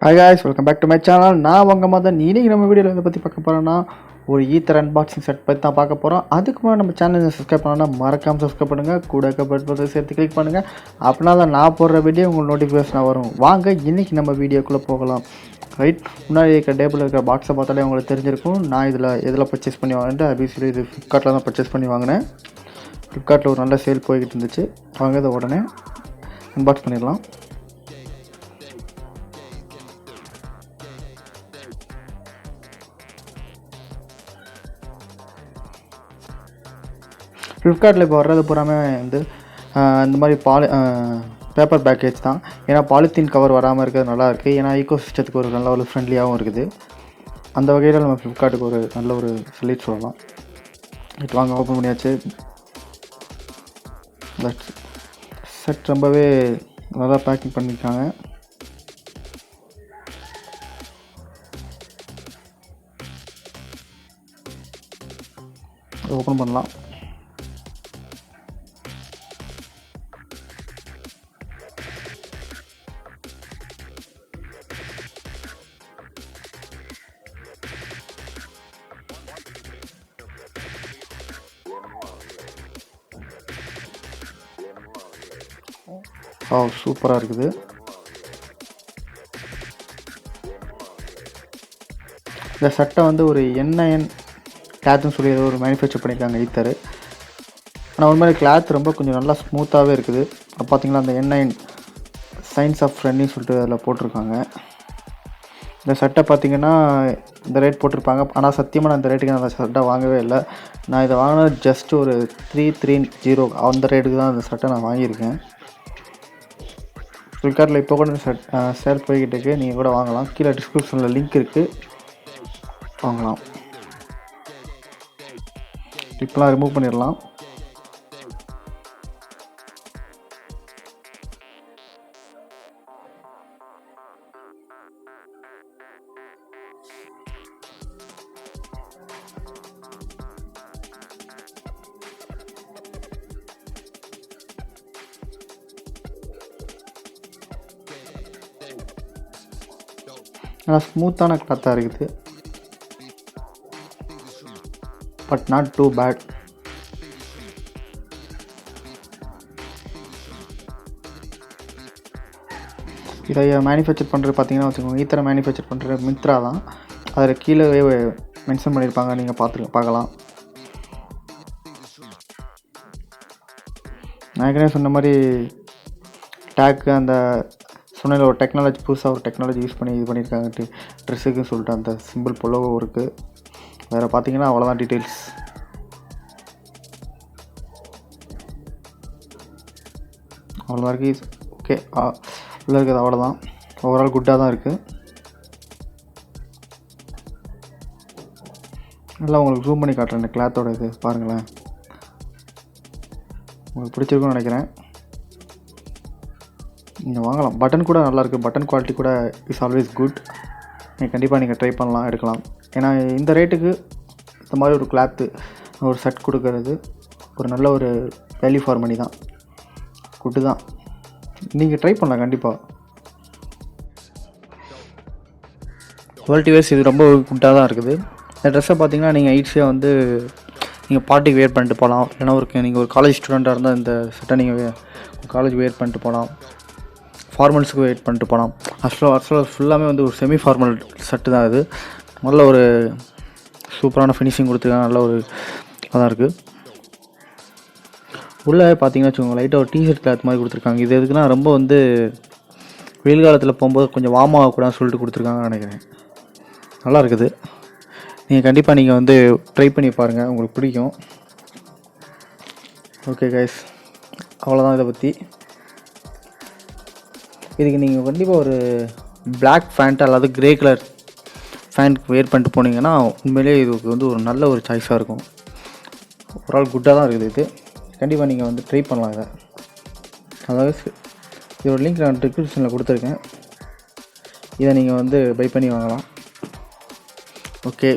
Hi guys, welcome back to my channel. நான் உங்கள் மதன். இன்னைக்கு நம்ம வீடியோவில் எதை பற்றி பார்க்க போகிறோன்னா ஒரு ஈத்தர் அன்பாக்சிங் செட் பற்றி தான் பார்க்க போகிறோம். அதுக்கு முன்னாடி நம்ம சேனலை சப்ஸ்கிரைப் பண்ணால் மறக்காமல் சப்ஸ்கிரைப் பண்ணுங்கள். கூட பட்டன் சேர்த்து கிளிக் பண்ணுங்கள். அப்படின்னா தான் நான் போடுற வீடியோ உங்களுக்கு நோட்டிஃபிகேஷனாக வரும். வாங்க இன்றைக்கி நம்ம வீடியோக்குள்ளே போகலாம். ரைட், முன்னாடி இருக்க டேபிளில் இருக்கிற பாக்ஸை பார்த்தாலே உங்களுக்கு தெரிஞ்சிருக்கும். நான் எதில் பர்ச்சேஸ் பண்ணி வாங்கினேன். அபிசிலி இது ஃப்ளிப்கார்ட்டில் தான் பர்ச்சேஸ் பண்ணி வாங்கினேன். ஃப்ளிப்கார்ட்டில் ஒரு நல்ல சேல் போய்கிட்டு இருந்துச்சு. வாங்க இதை உடனே அன்பாக்ஸ் பண்ணிடலாம். ஃப்ளிப்கார்ட்டில் இப்போ வர்றது பூராமே வந்து இந்த மாதிரி பேப்பர் பேக்கேஜ் தான். ஏன்னா பாலித்தீன் கவர் வராமல் இருக்கிறது நல்லாயிருக்கு. ஏன்னா ஈகோ சிஸ்டத்துக்கு ஒரு நல்ல ஒரு ஃப்ரெண்ட்லியாகவும் இருக்குது. அந்த வகையில் நம்ம ஃப்ளிப்கார்ட்டுக்கு ஒரு நல்ல ஒரு சொல்லிட்டு சொல்லலாம். இப்போ வாங்க ஓப்பன் பண்ணியாச்சு. இந்த செட் ரொம்பவே நல்லா பேக்கிங் பண்ணியிருக்காங்க. ஓப்பன் பண்ணலாம். சூப்பராக இருக்குது. இந்த சட்டை வந்து ஒரு என்ஐஎன் கிளாத்துன்னு சொல்லி ஏதோ ஒரு மேனுஃபேக்சர் பண்ணியிருக்காங்க ஈத்தர். ஆனால் ஒரு மாதிரி கிளாத் ரொம்ப கொஞ்சம் நல்லா ஸ்மூத்தாகவே இருக்குது. பார்த்தீங்களா, அந்த என்ஐஎன் சயின்ஸ் ஆஃப் ஃப்ரெண்ட்னு சொல்லிட்டு அதில் போட்டிருக்காங்க. இந்த சட்டை பார்த்திங்கன்னா இந்த ரேட் போட்டிருப்பாங்க. ஆனால் சத்தியமாக நான் இந்த ரேட்டுக்கு நான் அந்த சட்டை வாங்கவே இல்லை. நான் இதை வாங்கினது ஜஸ்ட் ஒரு 330 அந்த ரேட்டுக்கு தான் அந்த சட்டை நான் வாங்கியிருக்கேன். ஃப்ளிப்கார்ட்டில் இப்போ கூட சேல் போய்கிட்டு இருக்குது. நீங்கள் கூட வாங்கலாம். கீழே டிஸ்கிரிப்ஷனில் லிங்க் இருக்குது, வாங்கலாம். இப்போலாம் ரிமூவ் பண்ணிடலாம். ஆனால் ஸ்மூத்தான கிளாத்தாக இருக்குது. But not too bad. இதை மேனுஃபேக்சர் பண்ணுறது பார்த்தீங்கன்னா வச்சுக்கோங்க, ஈத்தரை மேனுஃபேக்சர் பண்ணுற மிந்த்ரா தான். அதில் கீழே மென்ஷன் பண்ணியிருப்பாங்க, நீங்கள் பார்க்கலாம். நான் ஏற்கனவே சொன்ன மாதிரி டேக்கு அந்த சொன்ன ஒரு டெக்னாலஜி, புதுசாக ஒரு டெக்னாலஜி யூஸ் பண்ணி இது பண்ணியிருக்காங்க ட்ரெஸ்ஸுக்குன்னு சொல்லிட்டு அந்த சிம்பிள் பொலவோ இருக்குது. வேறு பார்த்தீங்கன்னா அவ்வளோதான் டீட்டெயில்ஸ். அவ்வளோதான் இருக்குது. ஓகே, உள்ளே இருக்குது அவ்வளோதான். ஓவரால் குட்டாக தான் இருக்குது. நல்லா உங்களுக்கு ஜூம் பண்ணி காட்டுறேன் இந்த கிளாத்தோட இது பாருங்களேன். உங்களுக்கு பிடிச்சிருக்குன்னு நினைக்கிறேன். நீங்கள் வாங்கலாம். பட்டன் கூட நல்லாயிருக்கு. பட்டன் குவாலிட்டி கூட இஸ் ஆல்வேஸ் குட். கண்டிப்பாக நீங்கள் ட்ரை பண்ணலாம், எடுக்கலாம். ஏன்னா இந்த ரேட்டுக்கு இந்த மாதிரி ஒரு கிளாத்து ஒரு செட் கொடுக்கறது ஒரு நல்ல ஒரு வேல்யூ ஃபார் மணி தான். குட்டு தான். நீங்கள் ட்ரை பண்ணலாம் கண்டிப்பாக. குவாலிட்டி வைஸ் இது ரொம்ப குட்டாக தான் இருக்குது. இந்த ட்ரெஸ்ஸை பார்த்தீங்கன்னா நீங்கள் ஈஸியாக வந்து நீங்கள் பார்ட்டிக்கு வேர் பண்ணிட்டு போகலாம். இல்லைனா நீங்கள் ஒரு காலேஜ் ஸ்டூடெண்ட்டாக இருந்தால் இந்த செட்டை நீங்கள் காலேஜ் வேர் பண்ணிட்டு போகலாம். ஃபார்மல்ஸுக்கு வெயிட் பண்ணிட்டு போகலாம். ஆக்சுவலாக ஃபுல்லாமே வந்து ஒரு செமி ஃபார்மல் செட்டு தான் இது. நல்ல ஒரு சூப்பரான ஃபினிஷிங் கொடுத்துருக்காங்க. நல்ல ஒரு அதான் இருக்குது. உள்ளே பார்த்தீங்கன்னா வச்சுக்கோங்க, லைட்டாக ஒரு டிஷர்ட் கிளாத் மாதிரி கொடுத்துருக்காங்க. இது எதுக்குன்னா ரொம்ப வந்து வெயில் காலத்தில் போகும்போது கொஞ்சம் வார்ம் ஆகக்கூடாதுன்னு சொல்லிட்டு கொடுத்துருக்காங்கன்னு நினைக்கிறேன். நல்லா இருக்குது. நீங்கள் வந்து ட்ரை பண்ணி பாருங்கள், உங்களுக்கு பிடிக்கும். ஓகே கைஸ், அவ்வளோதான் இதை பற்றி. இதுக்கு நீங்கள் கண்டிப்பாக ஒரு பிளாக் ஃபேண்ட் அல்லது கிரே கலர் ஃபேண்ட் வேர் பண்ணிட்டு போனீங்கன்னா உண்மையிலேயே இதுக்கு வந்து ஒரு நல்ல ஒரு சாய்ஸாக இருக்கும். ஒரு ஆள் குட்டாக தான் இருக்குது இது. கண்டிப்பாக நீங்கள் வந்து ட்ரை பண்ணலாம் இதை. அதாவது இதோட லிங்க் நான் டிஸ்கிரிப்ஷனில் கொடுத்துருக்கேன். இதை நீங்கள் வந்து பை பண்ணி வாங்கலாம். ஓகே.